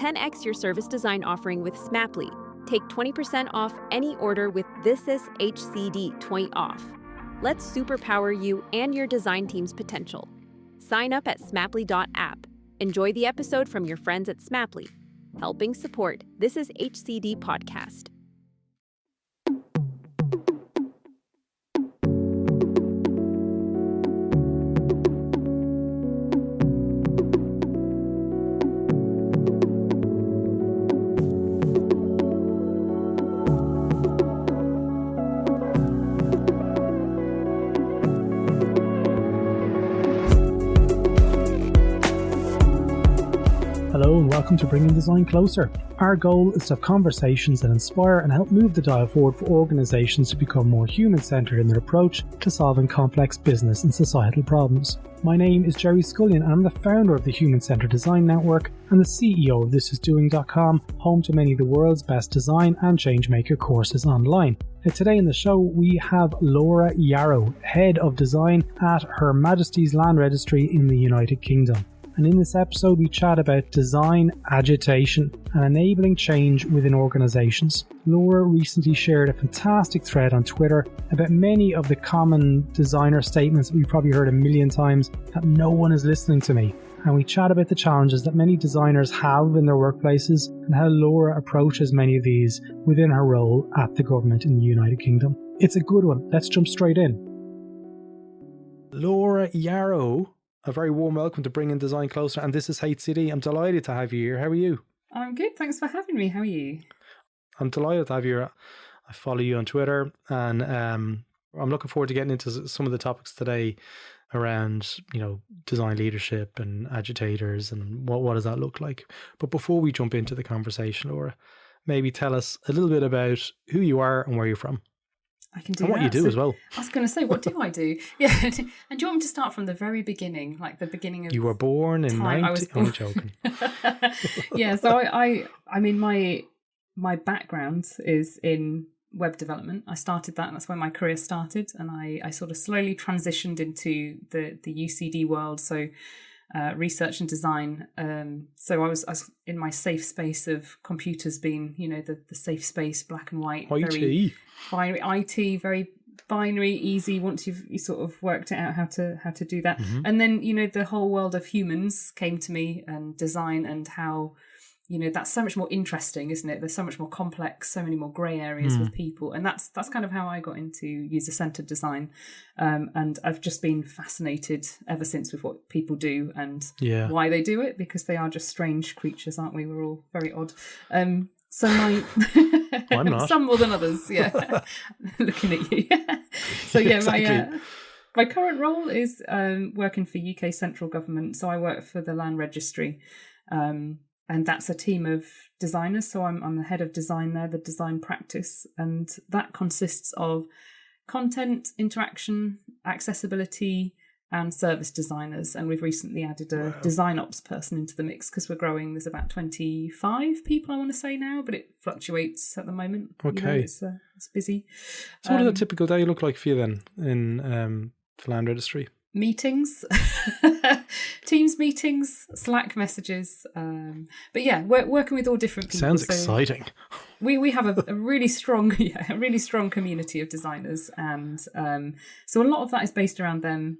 10x your service design offering with Smapply. Take 20% off any order with This Is HCD 20 off. Let's superpower you and your design team's potential. Sign up at smapply.app. Enjoy the episode from your friends at Smapply, helping support This Is HCD podcast. Hello and welcome to Bringing Design Closer. Our goal is to have conversations that inspire and help move the dial forward for organisations to become more human-centred in their approach to solving complex business and societal problems. My name is Gerry Scullion and I'm the founder of the Human-Centred Design Network and the CEO of thisisdoing.com, home to many of the world's best design and changemaker courses online. Now, today in the show we have Laura Yarrow, Head of Design at Her Majesty's Land Registry in the United Kingdom. And in this episode we chat about design agitation and enabling change within organisations. Laura recently shared a fantastic thread on Twitter about many of the common designer statements that we've probably heard a million times, that no one is listening to me. And we chat about the challenges that many designers have in their workplaces and how Laura approaches many of these within her role at the government in the United Kingdom. It's a good one. Let's jump straight in. Laura Yarrow, a very warm welcome to Bringing Design Closer, and this is HCD. I'm delighted to have you here. How are you? I'm good, thanks for having me. How are you? I'm delighted to have you here. I follow you on Twitter, and I'm looking forward to getting into some of the topics today around, design leadership and agitators and what does that look like. But before we jump into the conversation, Laura, maybe tell us a little bit about who you are and where you're from. I can do and what that. you do as well. I was going to say, what do I do? Yeah, and do you want me to start from the very beginning, like the beginning of? You were born in 90. I'm joking. Yeah, so I mean, my background is in web development. I started that, and that's where my career started. And I sort of slowly transitioned into the UCD world. So research and design. So I was in my safe space of computers being, the safe space, black and white, very binary, IT, very binary, easy. Once you sort of worked it out how to do that, and then the whole world of humans came to me, and design, and how that's so much more interesting, isn't it? There's so much more complex, so many more grey areas with people, and that's kind of how I got into user-centered design, and I've just been fascinated ever since with what people do and why they do it, because they are just strange creatures, aren't we? We're all very odd. So my I'm not. Some more than others, yeah. Looking at you. So yeah, exactly. My current role is working for UK central government. So I work for the Land Registry. And that's a team of designers. So I'm the head of design there, the design practice. And that consists of content, interaction, accessibility, and service designers. And we've recently added a design ops person into the mix because we're growing. There's about 25 people, I want to say now, but it fluctuates at the moment. Okay. It's busy. So what does a typical day look like for you then in the Land Registry? Meetings, Teams meetings, Slack messages. But yeah, we're working with all different people. Sounds exciting. We have a really strong, community of designers, and so a lot of that is based around them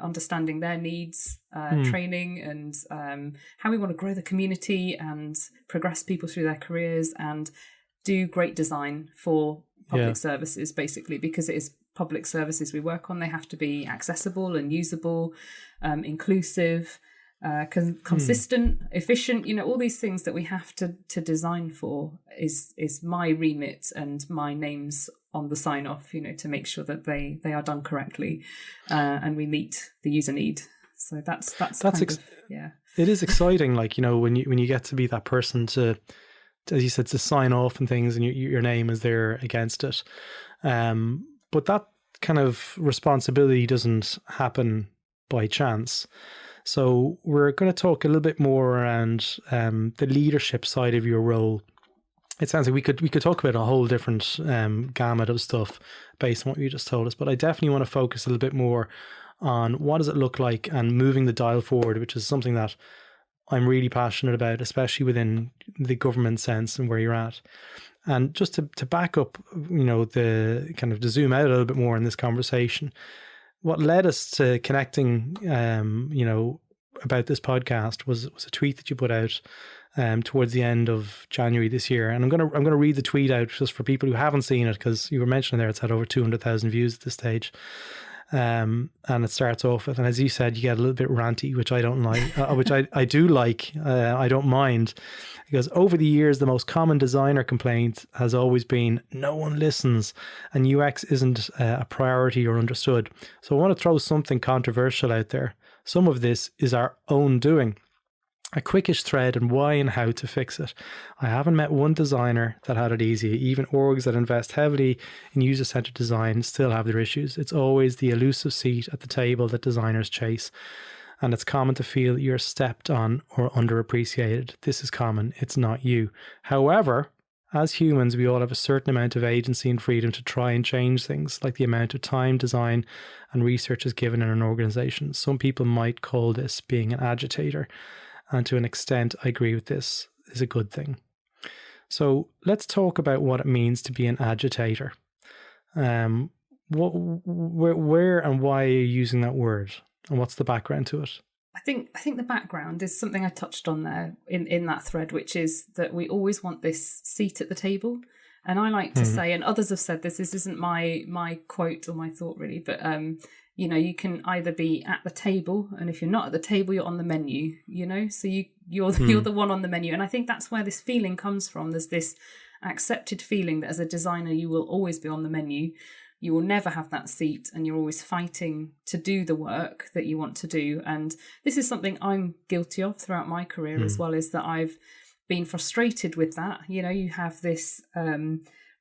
understanding their needs, training, and how we want to grow the community and progress people through their careers and do great design for public services, basically, because it is public services we work on. They have to be accessible and usable, inclusive, consistent, efficient. All these things that we have to design for is my remit, and my name's on the sign off. To make sure that they are done correctly, and we meet the user need. So that's It is exciting, like when you get to be that person to, as you said, to sign off and things, and your name is there against it. But that kind of responsibility doesn't happen by chance. So we're going to talk a little bit more around the leadership side of your role. It sounds like we could talk about a whole different gamut of stuff based on what you just told us, but I definitely want to focus a little bit more on what does it look like and moving the dial forward, which is something that I'm really passionate about, especially within the government sense and where you're at. And just to back up, the kind of to zoom out a little bit more in this conversation, what led us to connecting, about this podcast was a tweet that you put out towards the end of January this year. And I'm gonna read the tweet out just for people who haven't seen it, because you were mentioning there it's had over 200,000 views at this stage. And it starts off with, and as you said, you get a little bit ranty, which I don't like, which I do like. I don't mind. Because over the years, the most common designer complaint has always been no one listens and UX isn't a priority or understood. So I want to throw something controversial out there. Some of this is our own doing. A quickish thread on why and how to fix it. I haven't met one designer that had it easy. Even orgs that invest heavily in user-centered design still have their issues. It's always the elusive seat at the table that designers chase. And it's common to feel that you're stepped on or underappreciated. This is common. It's not you. However, as humans, we all have a certain amount of agency and freedom to try and change things, like the amount of time, design, and research is given in an organization. Some people might call this being an agitator. And to an extent, I agree with this, is a good thing. So let's talk about what it means to be an agitator. Where and why are you using that word? And what's the background to it? I think the background is something I touched on there in that thread, which is that we always want this seat at the table. And I like to say, and others have said this isn't my quote or my thought really, but you can either be at the table, and if you're not at the table, you're on the menu, so you're the one on the menu. And I think that's where this feeling comes from. There's this accepted feeling that as a designer, you will always be on the menu. You will never have that seat, and you're always fighting to do the work that you want to do. And this is something I'm guilty of throughout my career as well, is that I've been frustrated with that. You have this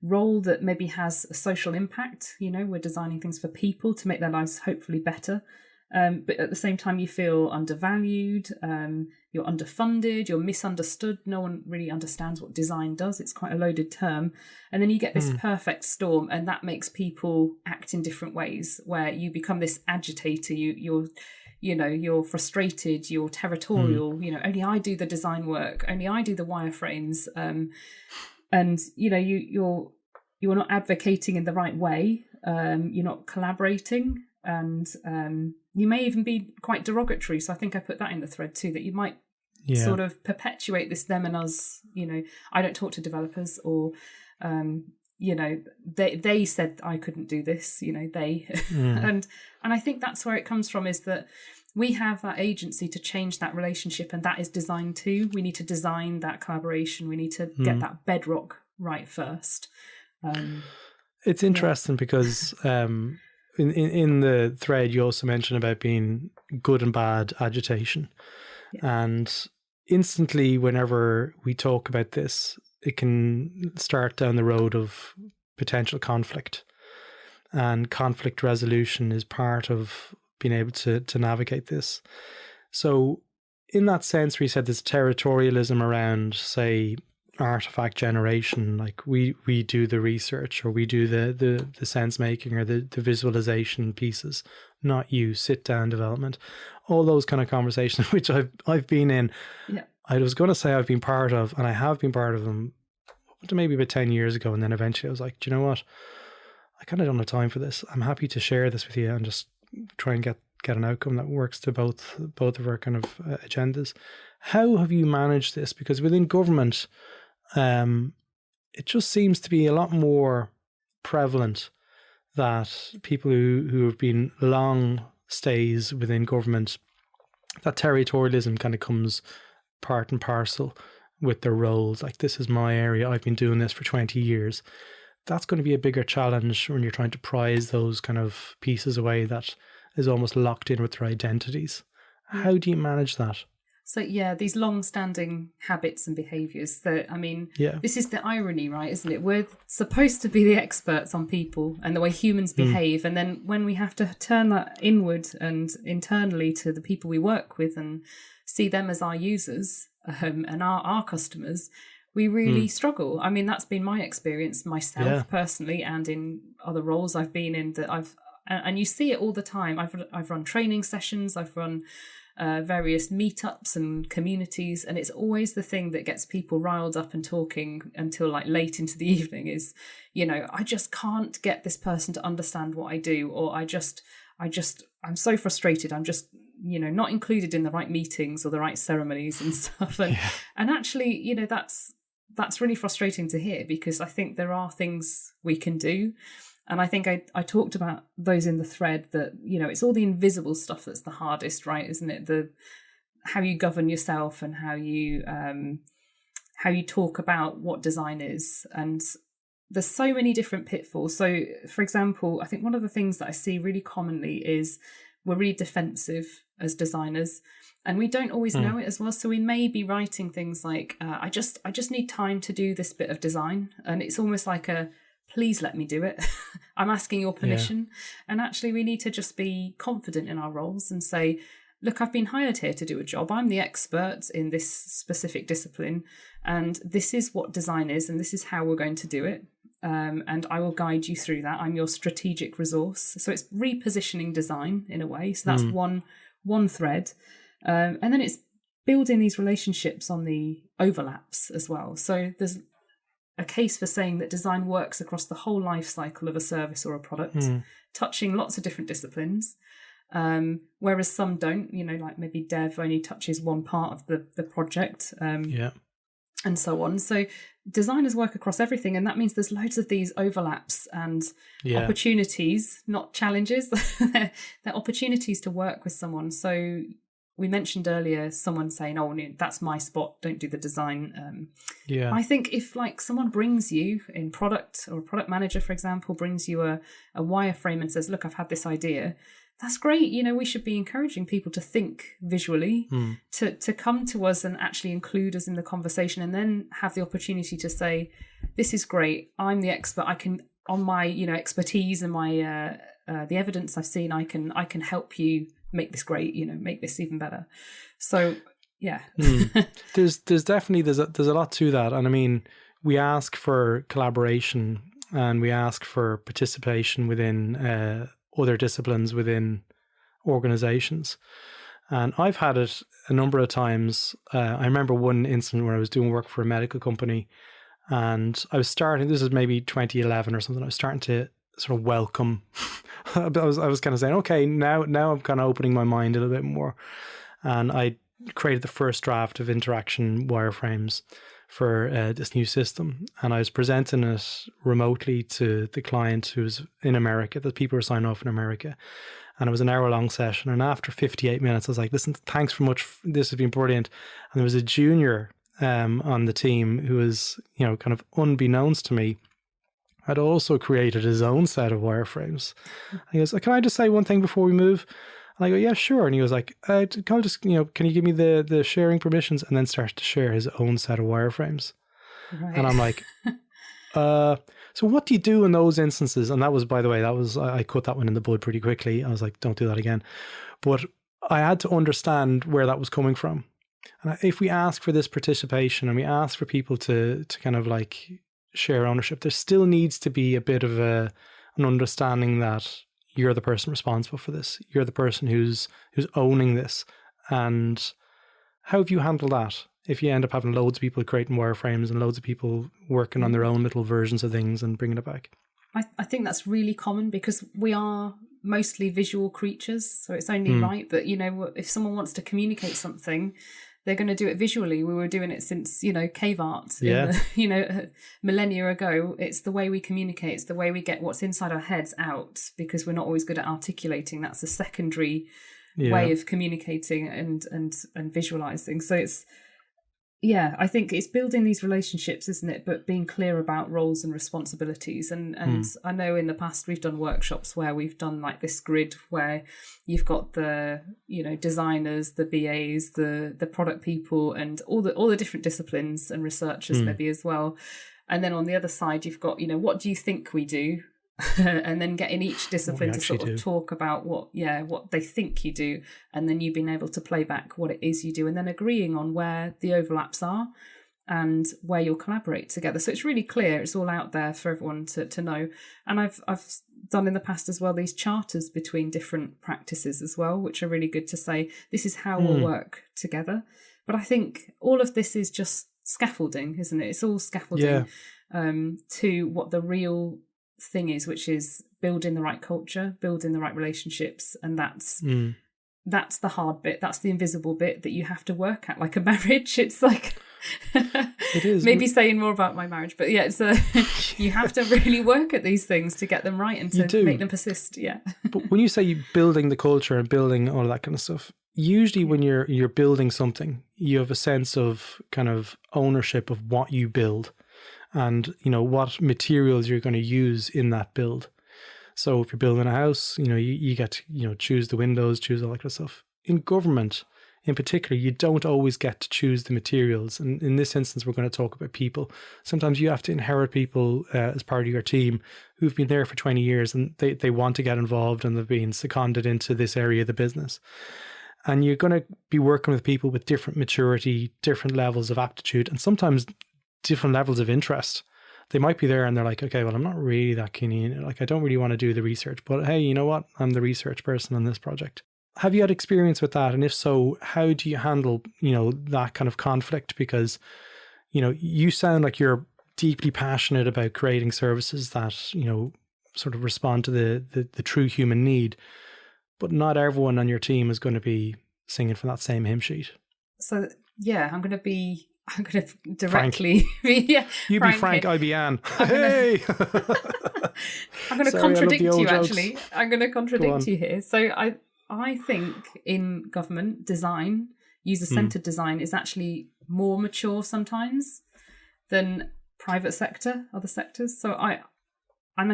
role that maybe has a social impact. We're designing things for people to make their lives hopefully better. But at the same time, you feel undervalued, you're underfunded, you're misunderstood. No one really understands what design does. It's quite a loaded term. And then you get this perfect storm, and that makes people act in different ways, where you become this agitator. You're frustrated, you're territorial, only I do the design work, only I do the wireframes. And you're not advocating in the right way. You're not collaborating, and you may even be quite derogatory. So I think I put that in the thread too, that you might sort of perpetuate this them and us. I don't talk to developers, or they said I couldn't do this. And I think that's where it comes from, is that we have that agency to change that relationship, and that is design too. We need to design that collaboration. We need to get that bedrock right first. It's interesting because in the thread you also mentioned about being good and bad agitation. And instantly, whenever we talk about this, it can start down the road of potential conflict. And conflict resolution is part of being able to navigate this. So in that sense, where you said there's territorialism around, say, artifact generation, like we do the research, or we do the sense making, or the visualization pieces, not you, sit down development, all those kind of conversations which I've been in. I was going to say I've been part of, and I have been part of them maybe about 10 years ago, and then eventually I was like, do you know what, I kind of don't have time for this. I'm happy to share this with you and just try and get an outcome that works to both of our kind of agendas. How have you managed this? Because within government, it just seems to be a lot more prevalent that people who have been long stays within government, that territorialism kind of comes part and parcel with their roles. Like, this is my area, I've been doing this for 20 years. That's going to be a bigger challenge when you're trying to prize those kind of pieces away that is almost locked in with their identities. How do you manage that? So these long-standing habits and behaviours that, this is the irony, right, isn't it? We're supposed to be the experts on people and the way humans behave. And then when we have to turn that inward and internally to the people we work with and see them as our users and our customers, we really struggle. That's been my experience myself personally, and in other roles I've been in, that and you see it all the time. I've run training sessions, I've run various meetups and communities, and it's always the thing that gets people riled up and talking until like late into the evening is, I just can't get this person to understand what I do, or I'm so frustrated. I'm just, not included in the right meetings or the right ceremonies and stuff. And actually, that's really frustrating to hear, because I think there are things we can do. And I think I talked about those in the thread that, it's all the invisible stuff that's the hardest, right? Isn't it? How you govern yourself and how you talk about what design is. And there's so many different pitfalls. So, for example, I think one of the things that I see really commonly is we're really defensive as designers, and we don't always know it as well. So we may be writing things like, I just need time to do this bit of design. And it's almost like please let me do it. I'm asking your permission. And actually we need to just be confident in our roles and say, look, I've been hired here to do a job. I'm the expert in this specific discipline, and this is what design is, and this is how we're going to do it. And I will guide you through that. I'm your strategic resource. So it's repositioning design in a way. So that's one thread. And then it's building these relationships on the overlaps as well. So there's a case for saying that design works across the whole life cycle of a service or a product, touching lots of different disciplines. Whereas some don't, like maybe dev only touches one part of the project. And so on. So designers work across everything, and that means there's loads of these overlaps and opportunities, not challenges. They're opportunities to work with someone. So we mentioned earlier someone saying, oh, that's my spot, don't do the design. I think if like someone brings you in product, or a product manager, for example, brings you a wireframe and says, look, I've had this idea, that's great. We should be encouraging people to think visually, to come to us and actually include us in the conversation, and then have the opportunity to say, this is great. I'm the expert. I can, on my, expertise and my, the evidence I've seen, I can help you make this great, make this even better. So, yeah. There's definitely, there's a lot to that. And I mean, we ask for collaboration, and we ask for participation within, other disciplines within organizations. And I've had it a number of times. I remember one incident where I was doing work for a medical company, and I was starting, this is maybe 2011 or something, I was starting to sort of welcome. I was kind of saying, okay, now I'm kind of opening my mind a little bit more. And I created the first draft of interaction wireframes for this new system, and I was presenting it remotely to the client who was in America. The people were signed off in America, and it was an hour-long session. And after 58 minutes, I was like, "Listen, thanks very much. This has been brilliant." And there was a junior on the team who was, kind of unbeknownst to me, had also created his own set of wireframes. And he goes, "Can I just say one thing before we move?" And I go, "Yeah, sure." And he was like, "Can I just, can you give me the sharing permissions?" And then started to share his own set of wireframes. Right. And I'm like, so what do you do in those instances? And that was, by the way, I cut that one in the bud pretty quickly. I was like, don't do that again. But I had to understand where that was coming from. And if we ask for this participation, and we ask for people to kind of like share ownership, there still needs to be a bit of an understanding that you're the person responsible for this. You're the person who's owning this. And how have you handled that? If you end up having loads of people creating wireframes and loads of people working on their own little versions of things and bringing it back. I think that's really common, because we are mostly visual creatures. So it's only right that, if someone wants to communicate something, they're going to do it visually. We were doing it since, cave art, millennia ago. It's the way we communicate. It's the way we get what's inside our heads out, because we're not always good at articulating. That's a secondary way of communicating and visualizing. So it's, I think it's building these relationships, isn't it? But being clear about roles and responsibilities. And I know in the past we've done workshops where we've done like this grid where you've got the, designers, the BAs, the product people, and all the different disciplines and researchers maybe as well. And then on the other side, you've got, what do you think we do? And then getting each discipline to sort of talk about what they think you do, and then you being able to play back what it is you do, and then agreeing on where the overlaps are and where you'll collaborate together. So it's really clear, it's all out there for everyone to know. And I've done in the past as well, these charters between different practices as well, which are really good to say, this is how we'll work together. But I think all of this is just scaffolding, isn't it? It's all scaffolding to what the real thing is, which is building the right culture, building the right relationships. And that's the hard bit. That's the invisible bit that you have to work at, like a marriage. It's like... It is. Maybe saying more about my marriage, but yeah, it's you have to really work at these things to get them right and to make them persist. Yeah. But when you say building the culture and building all that kind of stuff, usually when you're building something, you have a sense of kind of ownership of what you build and, you know, what materials you're going to use in that build. So if you're building a house, you know, you get to, you know, choose the windows, choose all that kind of stuff. In government, in particular, you don't always get to choose the materials. And in this instance, we're going to talk about people. Sometimes you have to inherit people as part of your team who've been there for 20 years and they want to get involved and they've been seconded into this area of the business. And you're going to be working with people with different maturity, different levels of aptitude, and sometimes different levels of interest. They might be there and they're like, okay, well, I'm not really that keen in it. Like, I don't really want to do the research, but hey, you know what? I'm the research person on this project. Have you had experience with that? And if so, how do you handle, you know, that kind of conflict? Because, you know, you sound like you're deeply passionate about creating services that, you know, sort of respond to the true human need, but not everyone on your team is going to be singing from that same hymn sheet. So, yeah, I'm going to directly be You be Frank, I be Anne. Hey! I'm going to contradict you, actually. I'm going to contradict you here. So I think in government, design, user-centered design is actually more mature sometimes than private sector, other sectors. So I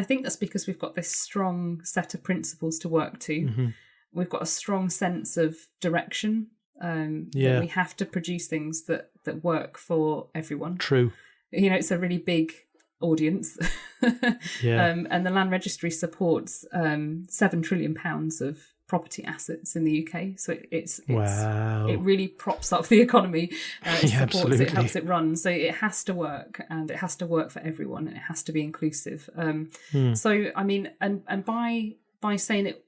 think that's because we've got this strong set of principles to work to. Mm-hmm. We've got a strong sense of direction. That we have to produce things that work for everyone. True. You know, it's a really big audience. And the Land Registry supports £7 trillion of property assets in the UK, so it really props up the economy. It supports it, helps it run. So it has to work, and it has to work for everyone, and it has to be inclusive. So I mean, and by saying it,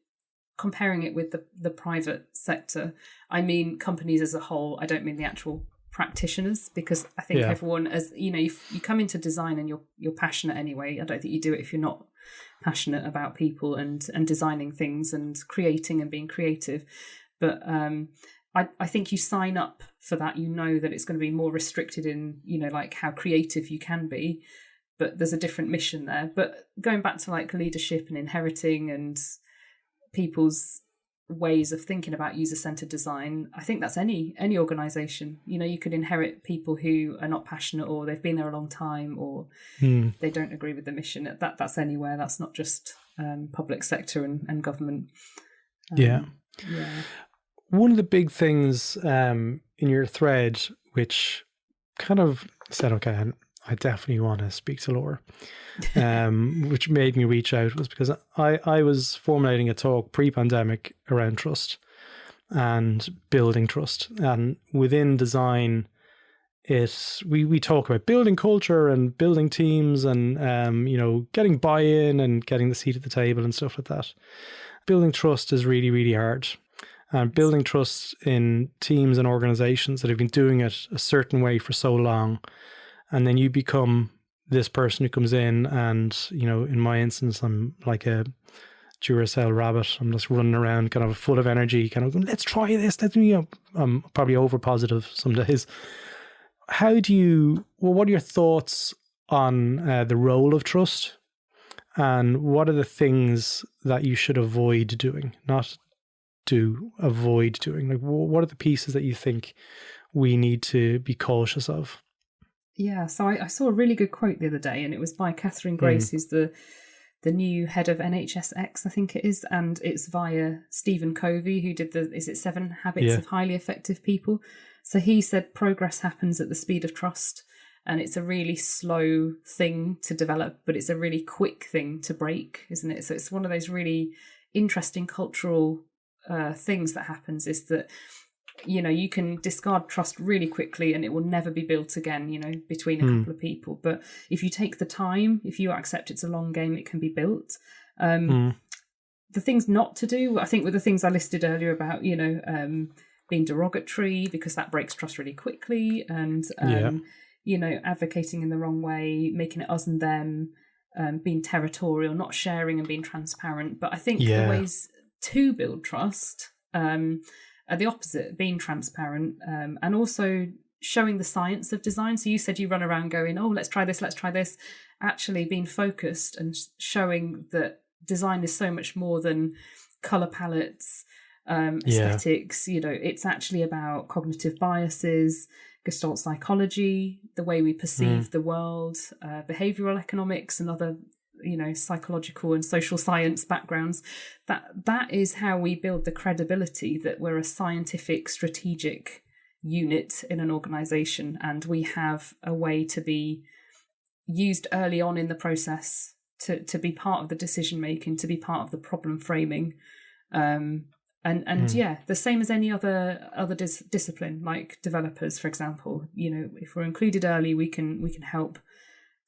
comparing it with the private sector, I mean companies as a whole. I don't mean the actual practitioners, because I think everyone, as you know, if you come into design and you're passionate anyway. I don't think you do it if you're not passionate about people and designing things and creating and being creative. But I think you sign up for that. You know that it's going to be more restricted in, you know, like how creative you can be, but there's a different mission there. But going back to like leadership and inheriting and people's ways of thinking about user-centered design, I think that's any organisation. You know, you could inherit people who are not passionate, or they've been there a long time, or they don't agree with the mission. That's anywhere. That's not just public sector and government. One of the big things in your thread, which kind of said, okay, I definitely want to speak to Laura, which made me reach out, was because I was formulating a talk pre-pandemic around trust and building trust. And within design, we talk about building culture and building teams and, you know, getting buy-in and getting the seat at the table and stuff like that. Building trust is really, really hard. And building trust in teams and organizations that have been doing it a certain way for so long. And then you become this person who comes in and, you know, in my instance, I'm like a Duracell rabbit. I'm just running around kind of full of energy, kind of going, let's try this. I'm probably over positive some days. What are your thoughts on the role of trust? And what are the things that you should avoid doing? Avoid doing? Like, what are the pieces that you think we need to be cautious of? Yeah, so I saw a really good quote the other day, and it was by Catherine Grace, who's the new head of NHSX, I think it is, and it's via Stephen Covey, who did 7 Habits of Highly Effective People. So he said progress happens at the speed of trust, and it's a really slow thing to develop, but it's a really quick thing to break, isn't it? So it's one of those really interesting cultural things that happens, is that, you know, you can discard trust really quickly and it will never be built again, you know, between a couple of people. But if you take the time, if you accept it's a long game, it can be built. The things not to do, I think, were the things I listed earlier about, being derogatory, because that breaks trust really quickly, and advocating in the wrong way, making it us and them, being territorial, not sharing and being transparent. But I think the ways to build trust are the opposite: being transparent, and also showing the science of design. So you said you run around going, oh, let's try this. Actually being focused and showing that design is so much more than color palettes, aesthetics. It's actually about cognitive biases, Gestalt psychology, the way we perceive the world, behavioral economics, and other psychological and social science backgrounds. That is how we build the credibility that we're a scientific, strategic unit in an organization, and we have a way to be used early on in the process to be part of the decision making, to be part of the problem framing, the same as any other discipline, like developers, for example. If we're included early, we can help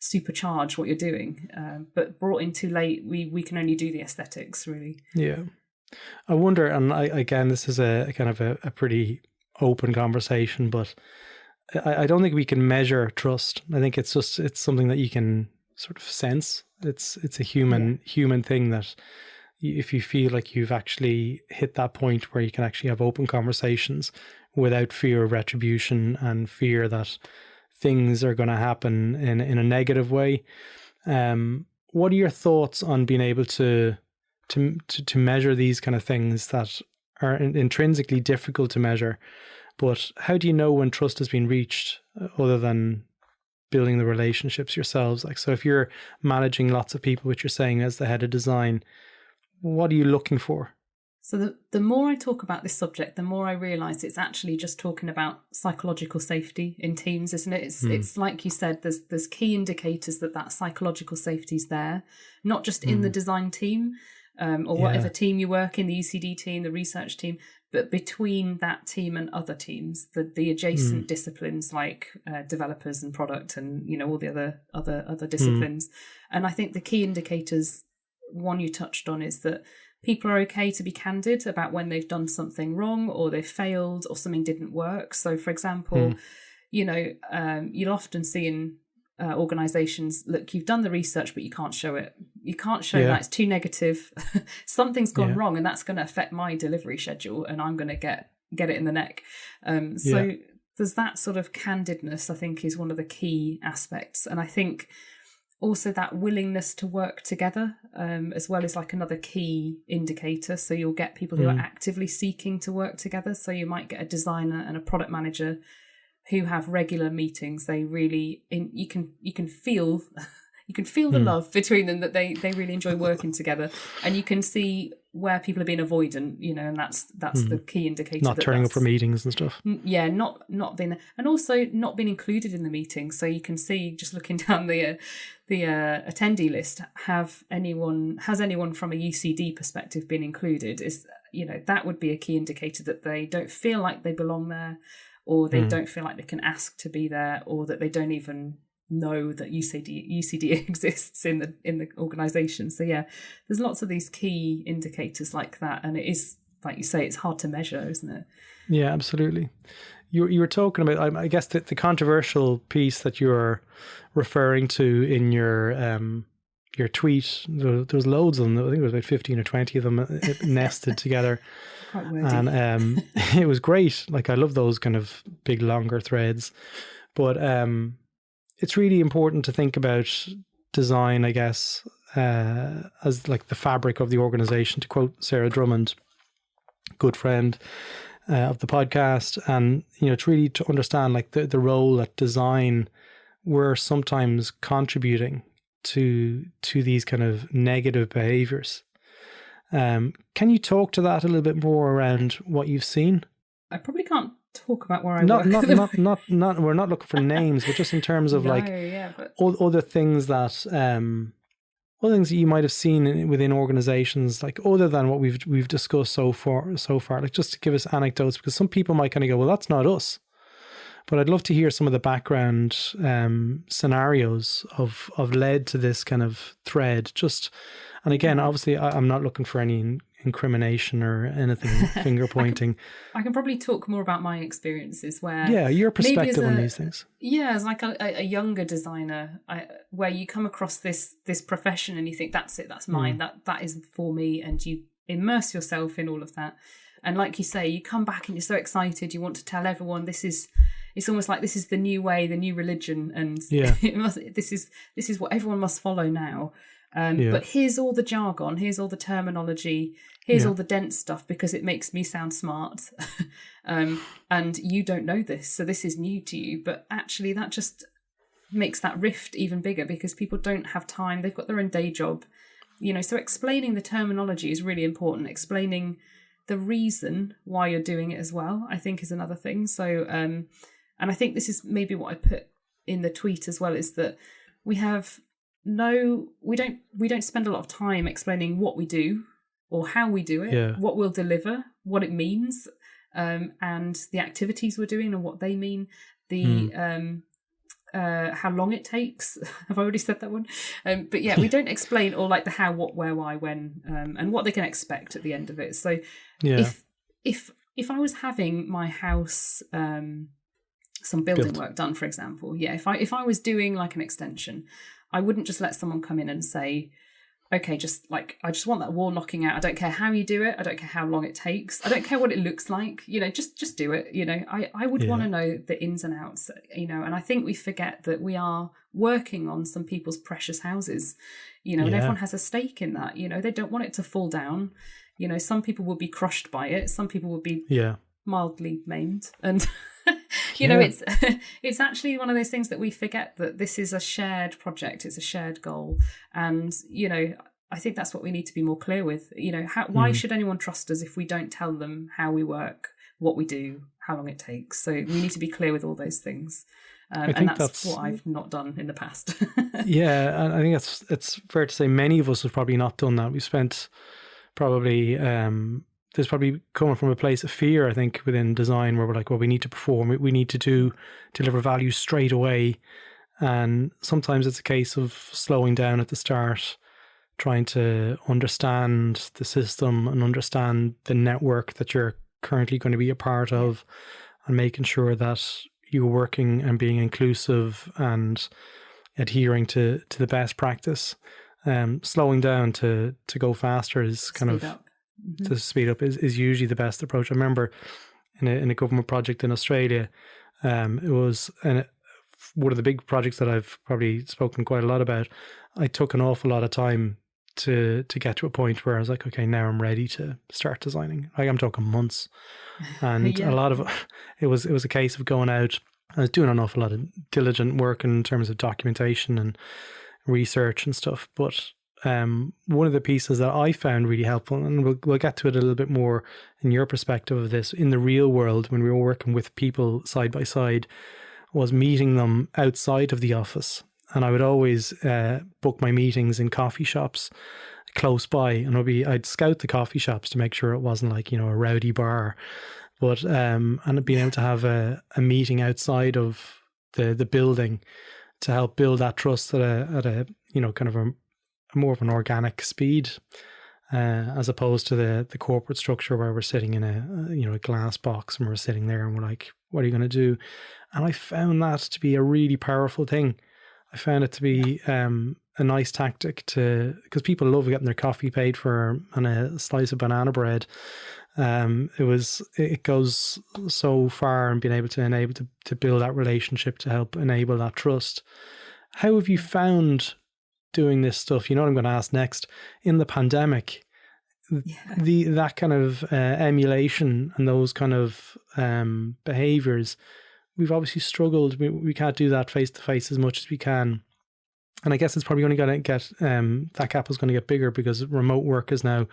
supercharge what you're doing, but brought in too late, we can only do the aesthetics, really. I wonder, and again, this is a kind of a pretty open conversation, but I don't think we can measure trust. I think it's something that you can sort of sense. It's a human thing that if you feel like you've actually hit that point where you can actually have open conversations without fear of retribution and fear that things are going to happen in a negative way. What are your thoughts on being able to measure these kind of things that are intrinsically difficult to measure? But how do you know when trust has been reached, other than building the relationships yourselves? Like, so if you're managing lots of people, which you're saying as the head of design, what are you looking for? So the more I talk about this subject, the more I realise it's actually just talking about psychological safety in teams, isn't it? It's like you said, there's key indicators that psychological safety is there, not just in the design team, or whatever team you work in, the UCD team, the research team, but between that team and other teams, the adjacent disciplines like developers and product, and all the other disciplines. And I think the key indicators, one you touched on, is that people are okay to be candid about when they've done something wrong, or they've failed, or something didn't work. So, for example, you'll often see in organizations, look, you've done the research, but you can't show it. You can't show that, it's too negative. Something's gone wrong, and that's going to affect my delivery schedule, and I'm going to get it in the neck. So there's that sort of candidness, I think, is one of the key aspects. And I think also that willingness to work together, as well, is like another key indicator. So you'll get people who are actively seeking to work together. So you might get a designer and a product manager who have regular meetings. They really, you can feel the love between them, that they really enjoy working together, and you can see where people are being avoidant, and that's the key indicator. Not turning up for meetings and stuff. Not being there, and also not being included in the meeting. So you can see, just looking down the attendee list, has anyone from a UCD perspective been included? Is that would be a key indicator that they don't feel like they belong there, or they don't feel like they can ask to be there, or that they don't even know that UCD exists in the organisation. So there's lots of these key indicators like that, and it is, like you say, it's hard to measure, isn't it? Yeah, absolutely. You were talking about, I guess, the controversial piece that you're referring to in your tweet. There was loads of them. I think there was about 15 or 20 of them nested together. Quite wordy. And it was great. Like, I love those kind of big, longer threads. But it's really important to think about design, I guess, as like the fabric of the organization, to quote Sarah Drummond, good friend of the podcast. And, it's really to understand like the role that design, we're sometimes contributing to these kind of negative behaviors. Can you talk to that a little bit more around what you've seen? I probably can't talk about where I work. Not we're not looking for names, but just in terms of other things that other things that you might have seen within organizations, like other than what we've discussed so far, like just to give us anecdotes, because some people might kind of go, well, that's not us. But I'd love to hear some of the background scenarios of led to this kind of thread. And again, obviously, I'm not looking for any incrimination or anything, finger pointing. I can probably talk more about my experiences where your perspective on these things. Yeah, as like a younger designer, where you come across this profession and you think, that's it, that's mine, that is for me, and you immerse yourself in all of that. And like you say, you come back and you're so excited, you want to tell everyone it's almost like this is the new way, the new religion, and this is what everyone must follow now. But here's all the jargon, here's all the terminology, here's all the dense stuff because it makes me sound smart. And you don't know this, so this is new to you. But actually that just makes that rift even bigger because people don't have time. They've got their own day job, so explaining the terminology is really important. Explaining the reason why you're doing it as well, I think, is another thing. So, and I think this is maybe what I put in the tweet as well, is that we don't spend a lot of time explaining what we do or how we do it, what we'll deliver, what it means, and the activities we're doing and what they mean, how long it takes. I've already said that one. But yeah, we don't explain all like the how, what, where, why, when, and what they can expect at the end of it. So if I was having my house, some building work done, for example, if I was doing like an extension, I wouldn't just let someone come in and say, okay, I just want that wall knocking out. I don't care how you do it. I don't care how long it takes. I don't care what it looks like. Just do it. I would want to know the ins and outs, and I think we forget that we are working on some people's precious houses, and everyone has a stake in that. They don't want it to fall down. Some people will be crushed by it. Some people will be mildly maimed. And, it's actually one of those things that we forget, that this is a shared project. It's a shared goal. And, I think that's what we need to be more clear with. Why should anyone trust us if we don't tell them how we work, what we do, how long it takes? So we need to be clear with all those things. And that's what I've not done in the past. And I think it's fair to say many of us have probably not done that. We spent probably... there's probably coming from a place of fear, I think, within design, where we're like, well, we need to perform, we need to deliver value straight away. And sometimes it's a case of slowing down at the start, trying to understand the system and understand the network that you're currently going to be a part of, and making sure that you're working and being inclusive and adhering to the best practice. Slowing down to go faster is kind of... to speed up is usually the best approach. I remember in a government project in Australia, it was one of the big projects that I've probably spoken quite a lot about. I took an awful lot of time to get to a point where I was like, okay, now I'm ready to start designing. Like, I'm talking months, and a lot of it was a case of going out. I was doing an awful lot of diligent work in terms of documentation and research and stuff, but one of the pieces that I found really helpful, and we'll get to it a little bit more in your perspective of this, in the real world when we were working with people side by side, was meeting them outside of the office. And I would always book my meetings in coffee shops close by, and I'd scout the coffee shops to make sure it wasn't like, a rowdy bar, but and being able to have a meeting outside of the building to help build that trust at a kind of a more of an organic speed, as opposed to the corporate structure where we're sitting in a glass box and we're sitting there and we're like, what are you going to do? And I found that to be a really powerful thing. I found it to be a nice tactic because people love getting their coffee paid for and a slice of banana bread. It goes so far in being able to build that relationship to help enable that trust. How have you found doing this stuff? You know what I'm going to ask next. In the pandemic, that kind of emulation and those kind of behaviors, we've obviously struggled. We can't do that face to face as much as we can, and I guess it's probably only going to get that gap is going to get bigger because remote work is now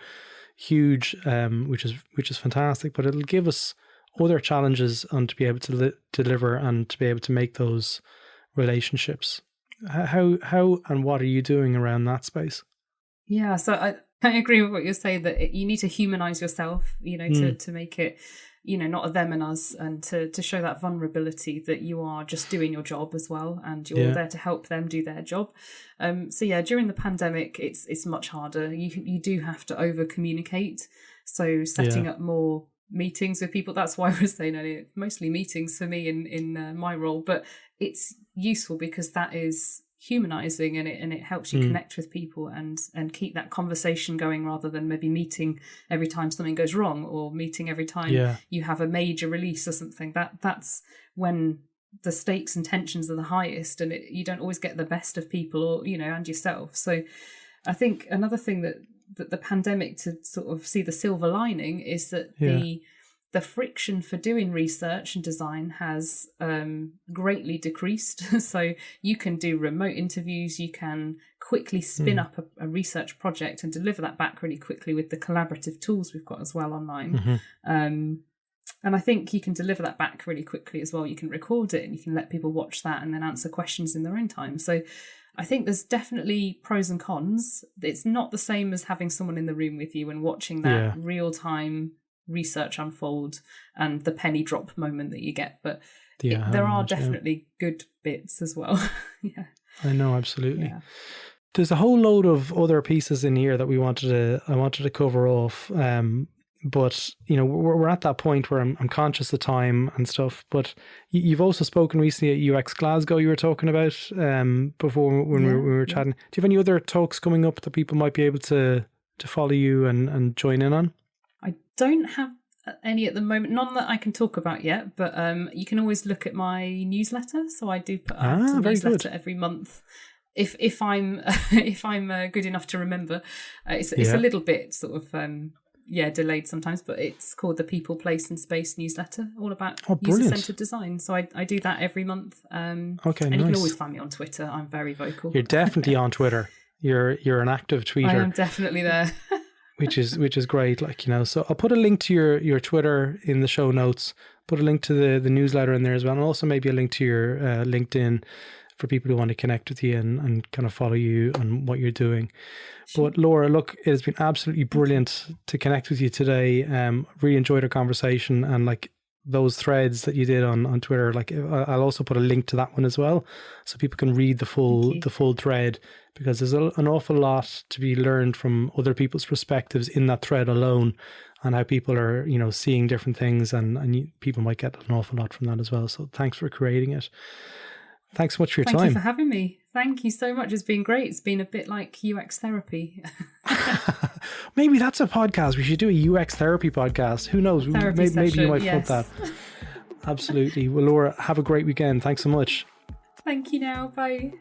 huge, which is fantastic. But it'll give us other challenges and to be able to deliver and to be able to make those relationships. How and what are you doing around that space? Yeah, so I agree with what you're saying, that you need to humanize yourself, to make it not a them and us, and to show that vulnerability that you are just doing your job as well, and you're there to help them do their job. During the pandemic, it's much harder. You do have to over communicate. So setting up more meetings with people, that's why I was saying earlier, mostly meetings for me in my role, but it's useful because that is humanizing, and it helps you connect with people and keep that conversation going, rather than maybe meeting every time something goes wrong, or meeting every time you have a major release or something. That's when the stakes and tensions are the highest, and you don't always get the best of people, or and yourself. So I think another thing that the pandemic, to sort of see the silver lining, is that the friction for doing research and design has greatly decreased. So you can do remote interviews, you can quickly spin up a research project and deliver that back really quickly with the collaborative tools we've got as well online. And I think you can deliver that back really quickly as well. You can record it and you can let people watch that and then answer questions in their own time. So I think there's definitely pros and cons. It's not the same as having someone in the room with you and watching that real-time research unfold and the penny drop moment that you get. But there are definitely good bits as well. I know, absolutely. There's a whole load of other pieces in here that I wanted to cover off. But we're at that point where I'm conscious of time and stuff. But you've also spoken recently at UX Glasgow. You were talking about before when we were chatting. Do you have any other talks coming up that people might be able to follow you and join in on? I don't have any at the moment, none that I can talk about yet. But you can always look at my newsletter. So I do put out a newsletter every month. If I'm good enough to remember, it's a little bit sort of. Delayed sometimes, but it's called the People, Place and Space newsletter, all about user-centered design. So I do that every month. And you can always find me on Twitter. I'm very vocal. You're definitely on Twitter. You're an active tweeter. I am definitely there. which is great. So I'll put a link to your Twitter in the show notes. Put a link to the newsletter in there as well, and also maybe a link to your LinkedIn for people who want to connect with you and kind of follow you on what you're doing. But Laura, look, it has been absolutely brilliant to connect with you today. Really enjoyed our conversation, and those threads that you did on Twitter, I'll also put a link to that one as well, so people can read the full thread, because there's an awful lot to be learned from other people's perspectives in that thread alone, and how people are seeing different things, and people might get an awful lot from that as well. So thanks for creating it. Thanks so much for your time. Thank you for having me. Thank you so much. It's been great. It's been a bit like UX therapy. Maybe that's a podcast. We should do a UX therapy podcast. Who knows? Maybe you might put that. Absolutely. Well, Laura, have a great weekend. Thanks so much. Thank you now. Bye.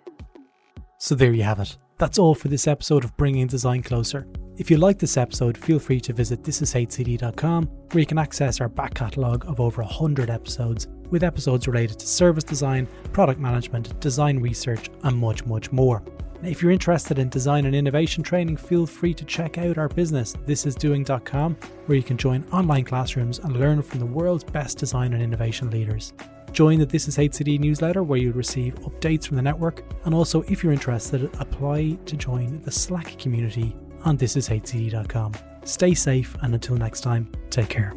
So there you have it. That's all for this episode of Bringing Design Closer. If you like this episode, feel free to visit thisishcd.com, where you can access our back catalogue of over 100 episodes, with episodes related to service design, product management, design research, and much, much more. Now, if you're interested in design and innovation training, feel free to check out our business, thisisdoing.com, where you can join online classrooms and learn from the world's best design and innovation leaders. Join the This Is HCD newsletter, where you'll receive updates from the network, and also, if you're interested, apply to join the Slack community on thisishcd.com. Stay safe, and until next time, take care.